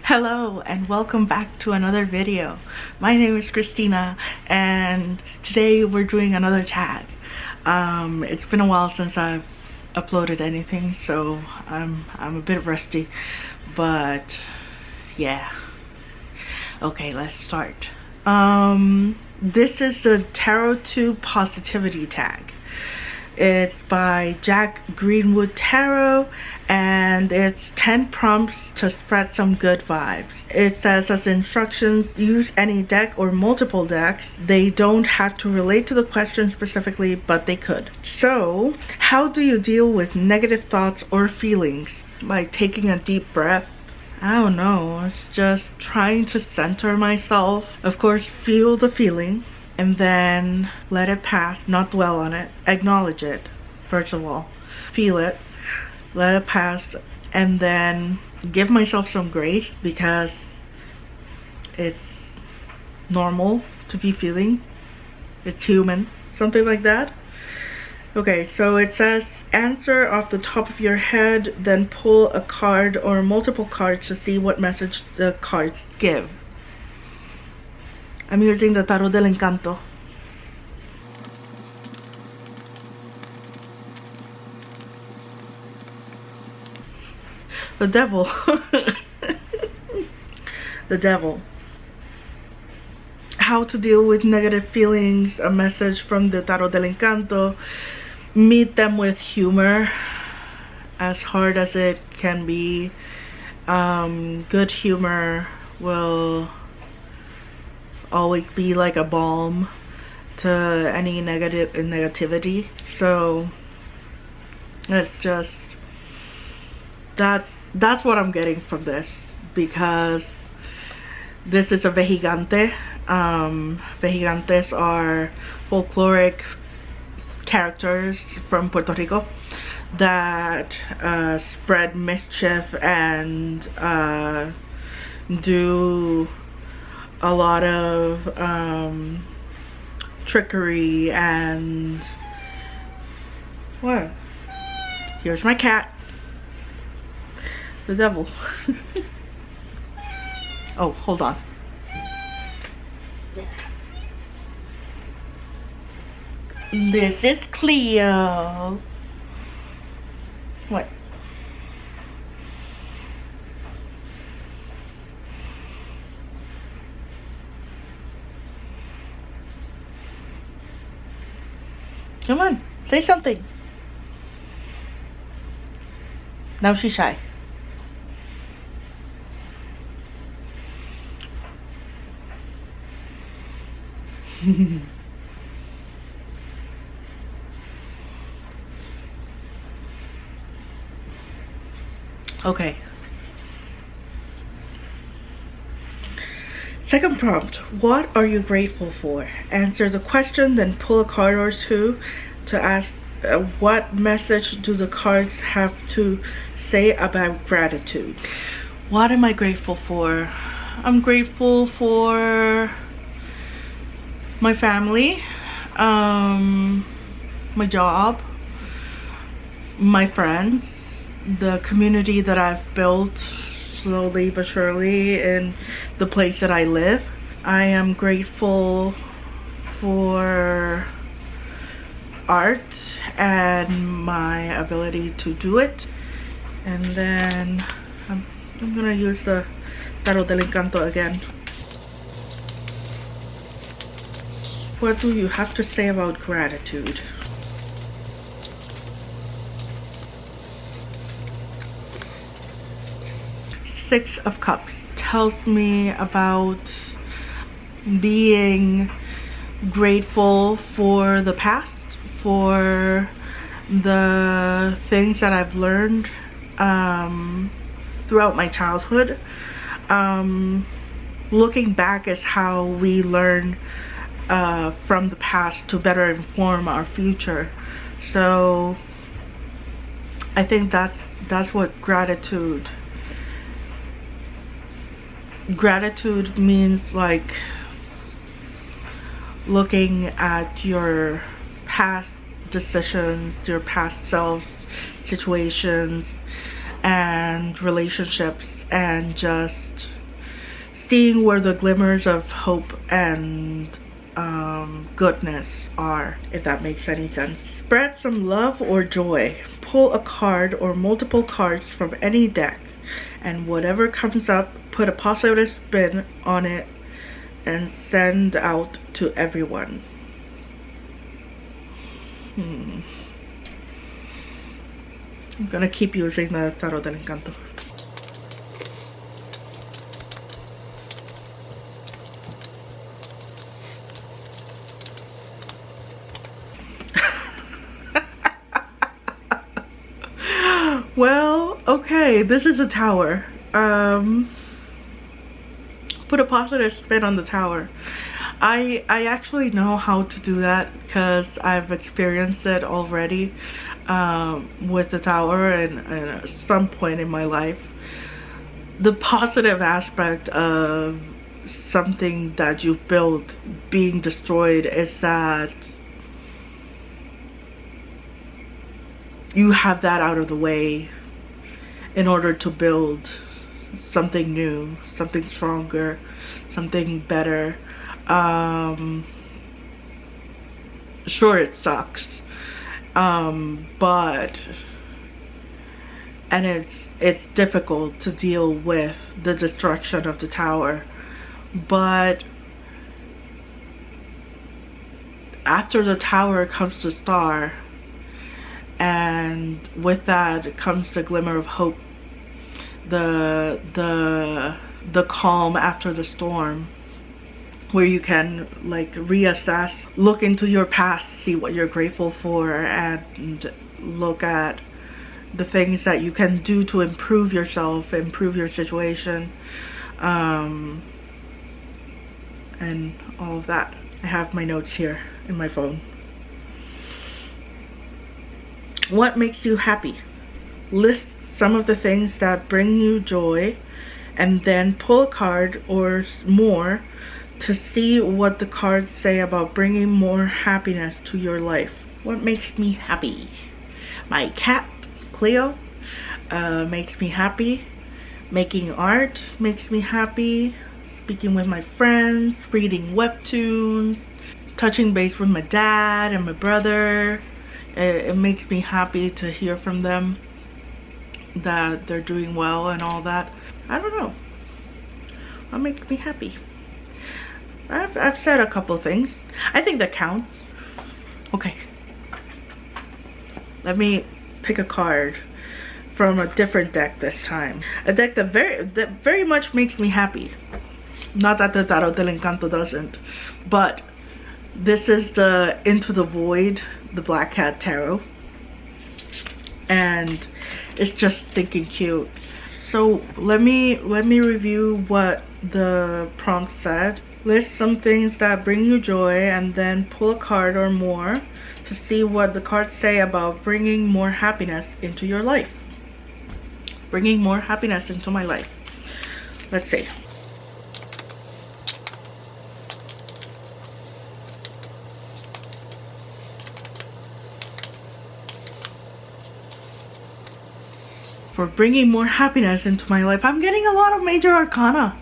Hello and welcome back to another video. My name is Christina and today we're doing another tag. It's been a while since I've uploaded anything, so I'm a bit rusty, but yeah. Okay, let's start. This is the Tarot 2 Positivity tag. It's by Jack Greenwood Tarot and it's 10 prompts to spread some good vibes. It says as instructions, use any deck or multiple decks. They don't have to relate to the question specifically, but they could. So, how do you deal with negative thoughts or feelings? By taking a deep breath. I don't know, it's just trying to center myself. Of course, feel the feeling and then let it pass, not dwell on it. Acknowledge it, first of all. Feel it, let it pass, and then give myself some grace because it's normal to be feeling. It's human, something like that. Okay, so it says answer off the top of your head, then pull a card or multiple cards to see what message the cards give. I'm using the Tarot del Encanto. The Devil. The Devil. How to deal with negative feelings, a message from the Tarot del Encanto. Meet them with humor, as hard as it can be. Good humor will always be like a balm to any negativity. So it's just that's what I'm getting from this, because this is a vejigante. Vejigantes are folkloric characters from Puerto Rico that spread mischief and do a lot of trickery and what? Here's my cat. The Devil. Oh, hold on. This is Cleo. What? Come on, say something. Now she's shy. Okay. Second prompt, what are you grateful for? Answer the question, then pull a card or two to ask what message do the cards have to say about gratitude. What am I grateful for? I'm grateful for my family, my job, my friends, the community that I've built slowly but surely in the place that I live. I am grateful for art and my ability to do it. And then I'm gonna use the Tarot del Encanto again. What do you have to say about gratitude? Six of Cups tells me about being grateful for the past, for the things that I've learned throughout my childhood. Looking back is how we learn from the past to better inform our future. So I think that's what gratitude means, like looking at your past decisions, your past self situations, and relationships, and just seeing where the glimmers of hope and goodness are, if that makes any sense. Spread some love or joy. Pull a card or multiple cards from any deck, and whatever comes up, put a positive spin on it and send out to everyone. I'm gonna keep using the Tarot del Encanto. Well, okay, this is a tower. Put a positive spin on the tower. I actually know how to do that because I've experienced it already with the tower and at some point in my life. The positive aspect of something that you've built being destroyed is that you have that out of the way in order to build something new, something stronger, something better. Sure, it sucks, but it's difficult to deal with the destruction of the tower, but after the tower comes the star, and with that comes the glimmer of hope, the calm after the storm, where you can like reassess, look into your past, see what you're grateful for, and look at the things that you can do to improve yourself, improve your situation, and all of that. I have my notes here in my phone. What makes you happy? List some of the things that bring you joy, and then pull a card or more to see what the cards say about bringing more happiness to your life. What makes me happy? My cat, Cleo, makes me happy. Making art makes me happy. Speaking with my friends, reading webtoons, touching base with my dad and my brother. It makes me happy to hear from them that they're doing well and all that. I don't know. What makes me happy? I've said a couple things. I think that counts. Okay. Let me pick a card from a different deck this time. A deck that very much makes me happy. Not that the Tarot del Encanto doesn't, but this is the Into the Void, the Black Cat Tarot, and it's just stinking cute. So let me review what the prompt said. List some things that bring you joy, and then pull a card or more to see what the cards say about bringing more happiness into your life. Bringing more happiness into my life. Let's see. For bringing more happiness into my life. I'm getting a lot of major arcana.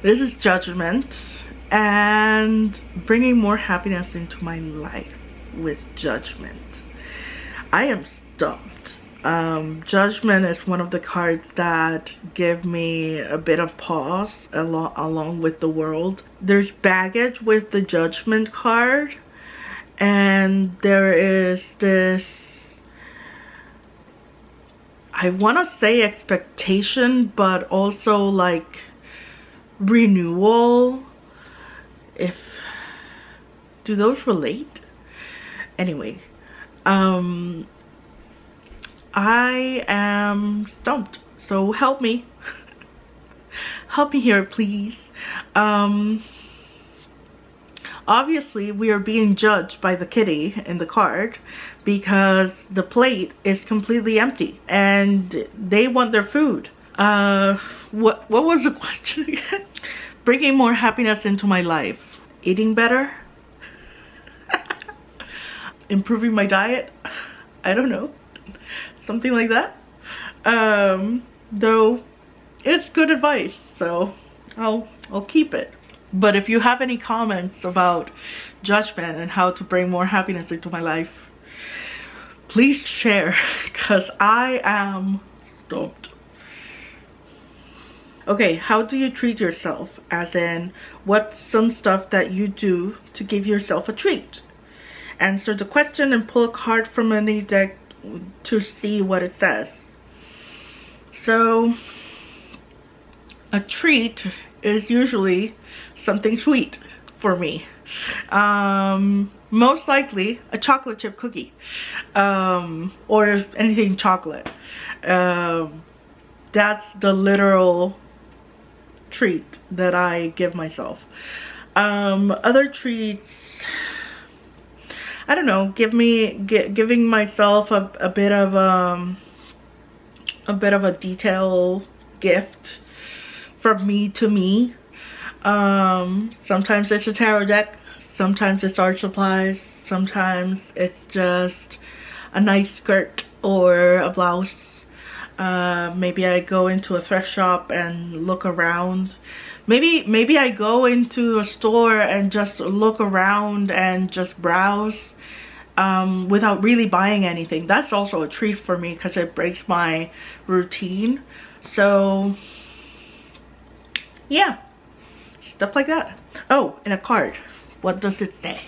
This is Judgment, and bringing more happiness into my life with Judgment. I am stumped. Judgment is one of the cards that give me a bit of pause along with the World. There's baggage with the Judgment card, and there is this, I want to say expectation, but also like renewal. Do those relate? Anyway, I am stumped, so help me. Help me here, please. Obviously, we are being judged by the kitty in the card because the plate is completely empty and they want their food. What was the question again? Bringing more happiness into my life. Eating better? Improving my diet? I don't know. Something like that. Though it's good advice, so I'll keep it. But if you have any comments about judgment and how to bring more happiness into my life, please share, because I am stumped. Okay, how do you treat yourself? As in, what's some stuff that you do to give yourself a treat? Answer the question and pull a card from any deck to see what it says. So, a treat is usually something sweet for me. Most likely a chocolate chip cookie, or anything chocolate. That's the literal treat that I give myself. Other treats, I don't know, giving myself a bit of a detail gift from me to me. Sometimes it's a tarot deck, sometimes it's art supplies, sometimes it's just a nice skirt or a blouse. Maybe I go into a thrift shop and look around. Maybe I go into a store and just look around and just browse without really buying anything. That's also a treat for me because it breaks my routine. So yeah, stuff like that. Oh, and a card. What does it say?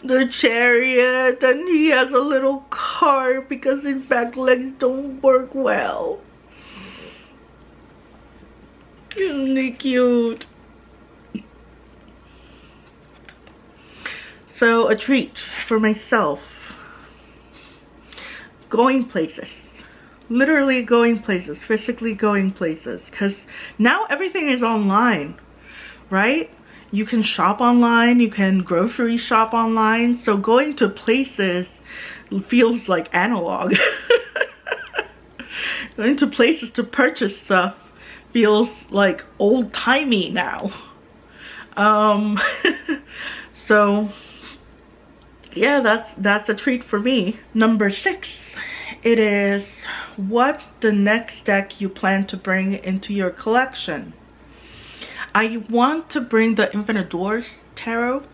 The Chariot, and he has a little card because his back legs don't work well. Isn't he cute? So, a treat for myself. Going places. Literally going places. Physically going places. Because now everything is online, right? You can shop online, you can grocery shop online, so going to places feels like analog. Going to places to purchase stuff feels like old-timey now. So yeah, that's a treat for me. Number 6, it is, what's the next deck you plan to bring into your collection? I want to bring the Infinite Doors Tarot.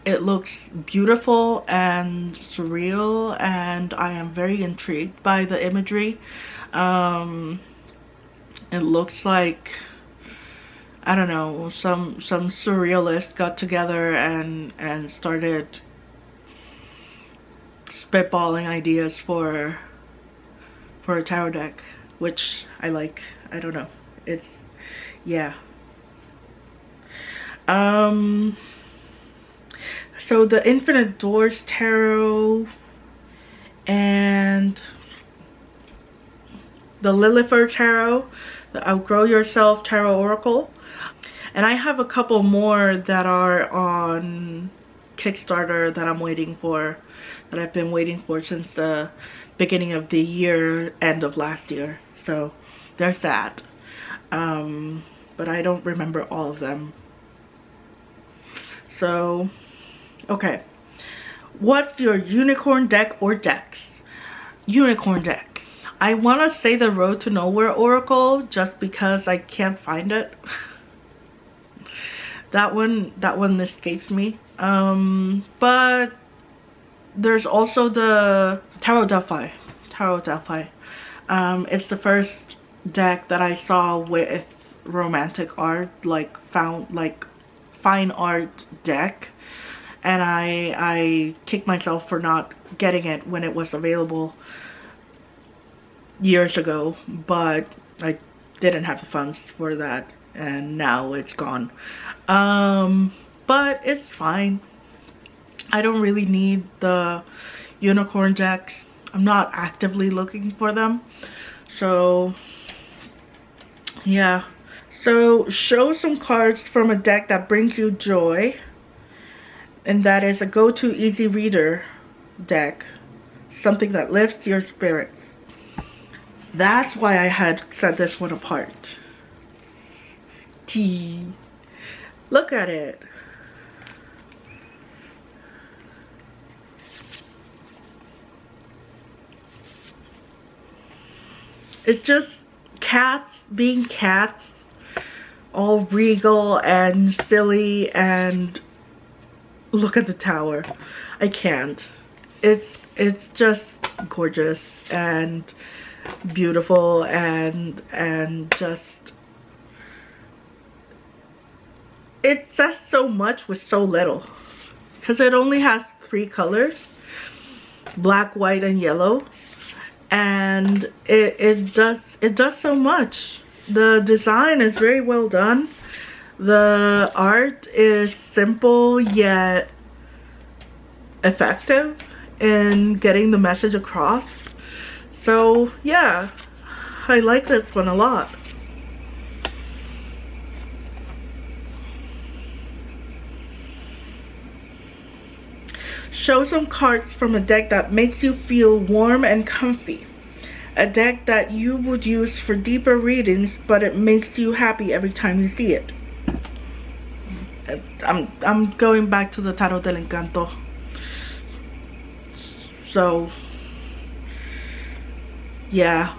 It looks beautiful and surreal, and I am very intrigued by the imagery. It looks like, I don't know, some surrealist got together and started spitballing ideas for a tarot deck, which I like. I don't know. It's, yeah. So the Infinite Doors Tarot and the Lillifer Tarot, the Outgrow Yourself Tarot Oracle, and I have a couple more that are on Kickstarter that I'm waiting for, that I've been waiting for since the beginning of the year, end of last year. So there's that. But I don't remember all of them. So, okay. What's your unicorn deck or decks? Unicorn deck. I want to say the Road to Nowhere Oracle just because I can't find it. that one escapes me. But there's also the Tarot Delphi. Tarot Delphi. It's the first deck that I saw with romantic art, like fine art deck, and I kicked myself for not getting it when it was available years ago, but I didn't have the funds for that, and now it's gone. But it's fine. I don't really need the unicorn decks. I'm not actively looking for them, so yeah. So show some cards from a deck that brings you joy, and that is a go-to easy reader deck, something that lifts your spirits. That's why I had set this one apart. T. Look at it. it's just cats being cats, all regal and silly, and look at the tower. I can't. It's just gorgeous and beautiful and just, it says so much with so little, because it only has 3 colors, black, white, and yellow, and it does so much. The design is very well done. The art is simple yet effective in getting the message across. So yeah, I like this one a lot. Show some cards from a deck that makes you feel warm and comfy. A deck that you would use for deeper readings, but it makes you happy every time you see it. I'm going back to the Tarot del Encanto. So yeah,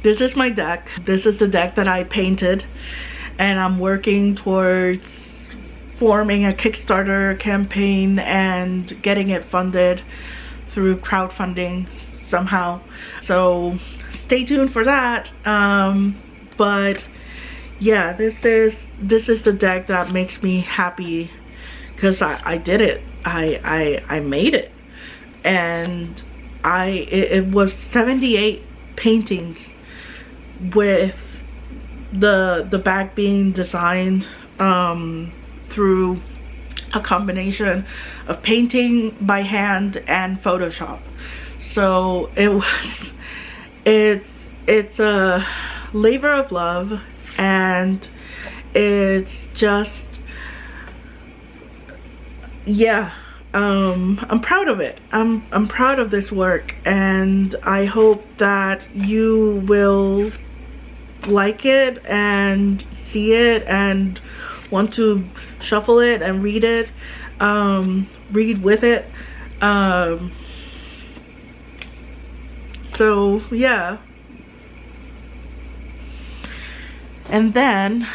this is my deck. This is the deck that I painted, and I'm working towards forming a Kickstarter campaign and getting it funded through crowdfunding somehow. So stay tuned for that. But yeah, this is the deck that makes me happy, because I did it. I made it, and it was 78 paintings, with the back being designed through a combination of painting by hand and Photoshop. So it's a labor of love, and it's just, yeah, I'm proud of it. I'm proud of this work, and I hope that you will like it and see it and want to shuffle it and read it, read with it. So yeah, and then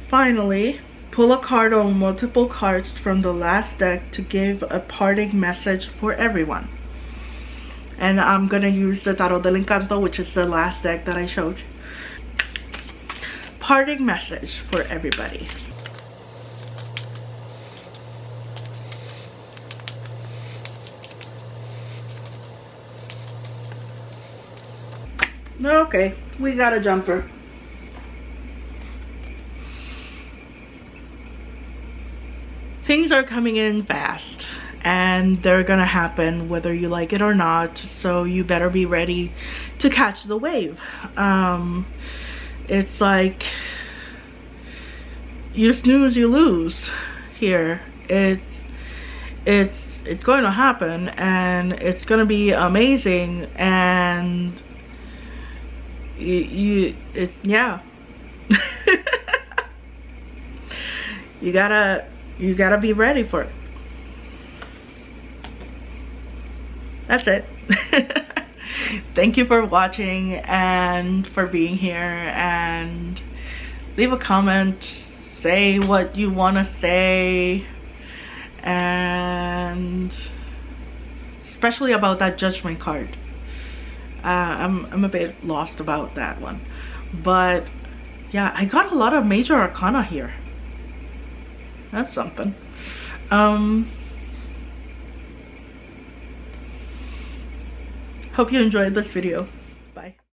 finally pull a card or multiple cards from the last deck to give a parting message for everyone. And I'm gonna use the Tarot del Encanto, which is the last deck that I showed. Parting message for everybody. Okay, we got a jumper. Things are coming in fast, and they're gonna happen whether you like it or not, so you better be ready to catch the wave. It's like, you snooze, you lose here. It's going to happen, and it's going to be amazing, and it's, yeah. you gotta be ready for it. That's it. Thank you for watching and for being here, and leave a comment, say what you want to say, and especially about that Judgment card. I'm a bit lost about that one, but yeah, I got a lot of major arcana here. That's something. Hope you enjoyed this video. Bye.